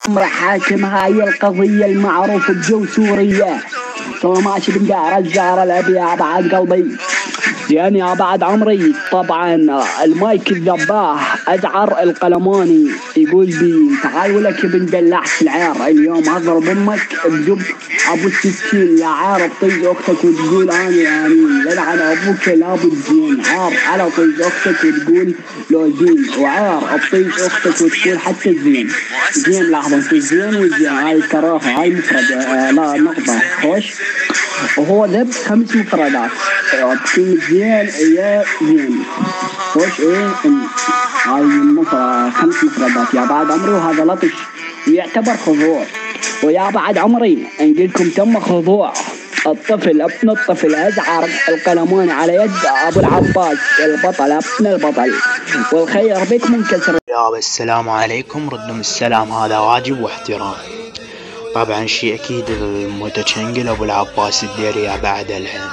حاكم هاي القضية المعروف بجوسورية. ماشي بندار الزهر الأبيع بعد قلبي يعني يا بعد عمري. طبعا المايك الذباح أزعر القلماني يقول بي تعال ولك بندلع في العير اليوم اضرب امك بجب ابو السكين يا عار طيز اختك وتقول اني للعن ابوك لابد زين عار على طيز اختك وتقول لو زين وعار طيز اختك وتقول حتى زين زين. لحظه في زين وزين هاي الكراهه هاي مفرد لا نقطه خوش وهو ذب 5 مفردات بكلمة زين يا زين خوش هاي المفرد 5 مفردات يا بعد عمري. وهذا لطش يعتبر خضوع. ويا بعد عمري نقولكم تم خضوع الطفل ابن الطفل أزعر القلماني على يد أبو العباس البطل ابن البطل والخير بك منكسر. يا السلام عليكم ردم السلام هذا واجب واحترام. طبعا شيء أكيد المتشنقل أبو العباس الديري يا بعد الحين.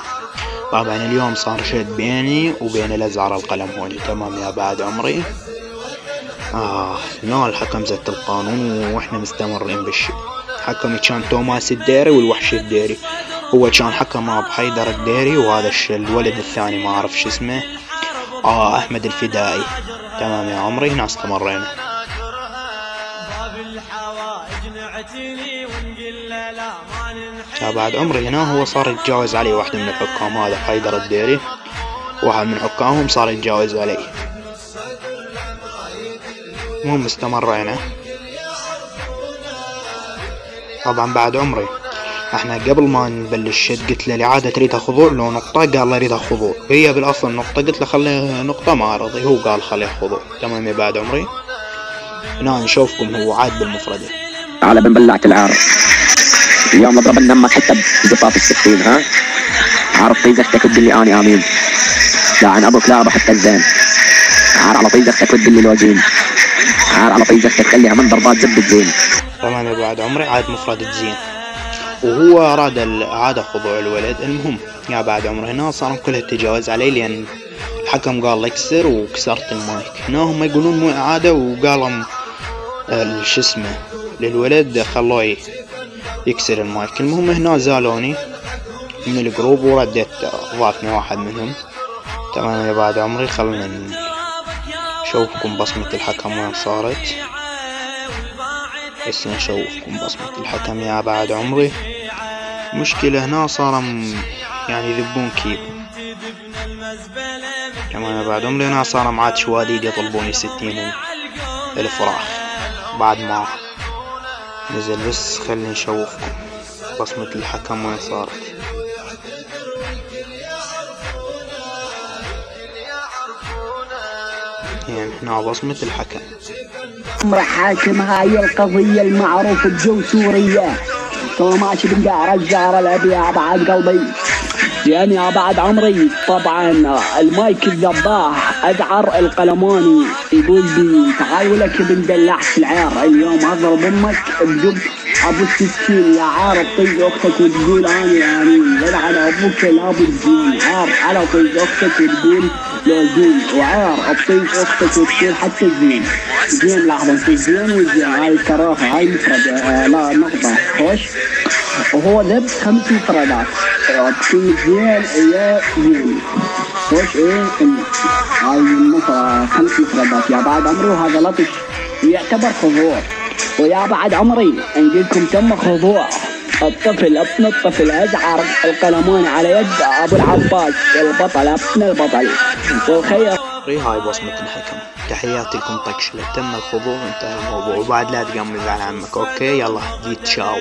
طبعا اليوم صار شد بيني وبين الأزعر القلماني تمام يا بعد عمري. هنا الحكم زت القانون واحنا مستمرين بالشيء. حكمي كان توماس الديري والوحش الديري. هو كان حكم ابو حيدر الديري وهذا الولد الثاني ما اعرف شو اسمه احمد الفدائي تمام يا عمري. هنا استمرينا يا بعد عمري. هنا هو صار يتجاوز علي واحد من الحكام هذا حيدر الديري واحد من حكامهم صار يتجاوز علي. المهم استمرينا. طبعا بعد عمري احنا قبل ما نبلش الشد قلت له الإعادة تريدها خضوع لو نقطة؟ قال له اريدها خضوع. هي بالاصل نقطة قلت له خليها نقطة ما رضي هو قال خليها خضوع تمام يا بعد عمري. هنا نشوفكم هو عاد بالمفردة. على بنبلعت العار اليوم اضرب النمك حتى بزفاف السكين. ها عارف طيز اختك تدلي اني امين لعن ابوك لا حتى الزين. عار على طيز اختك تدلي الوجين. عار على طيز اختك خليها من ضربات زبدة زين تمام يا بعد عمري. عاد مفردة زين وهو اراد الإعادة خضوع الولد. المهم يا بعد عمري هنا صار كلها تجاوز علي لان الحكم قال اكسر وكسرت المايك. هنا هم يقولون مو إعادة وقالوا شو اسمه للولد خلوه يكسر المايك. المهم هنا زالوني من الجروب ورديت ضافني واحد منهم تمام يا بعد عمري. خلنا نشوفكم بصمة الحكم وين صارت. بس نشوفكم بصمة الحكم يا بعد عمري. مشكلة هنا صار يعني يذبون كيب تمام يا بعد عمري. هنا صار معاد شواديد يطلبوني 60 الفراخ بعد ما نزل. بس خلينا نشوفكم بصمة الحكم وين صارت. يعني هنا بصمة الحكم. حاكم هاي القضية المعروف بجوسورية. ماشي بندار الزهر الأبيع بعد قلبي يعني يا بعد عمري. طبعا المايك الذباح أزعر القلماني يقول بي تعال ولك بندلع في العير اليوم اضرب امك بجب ابو السكين يا عار طيز اختك وتقول اني للعن ابوك لابد زين. عار على طيز اختك وتقول لو زين وعار طيز اختك وتقول حتى زين زين. لحظه في زين وزين هاي الكراهه هاي مفرد لا نقطه خوش وهو ذب 5 مفردات بكلمة زين يا زين خوش هاي المفرد 5 مفردات يا بعد عمري. وهذا لطش يعتبر خضوع. ويا بعد عمري نقولكم تم خضوع الطفل ابن الطفل أزعر القلماني على يد أبو العباس البطل ابن البطل والخير. هاي بصمة الحكم. تحياتي لكم طقشلة. تم الخضوع وانتهى الموضوع وبعد لا تقمز على عمك. اوكي يلا جيت شاو.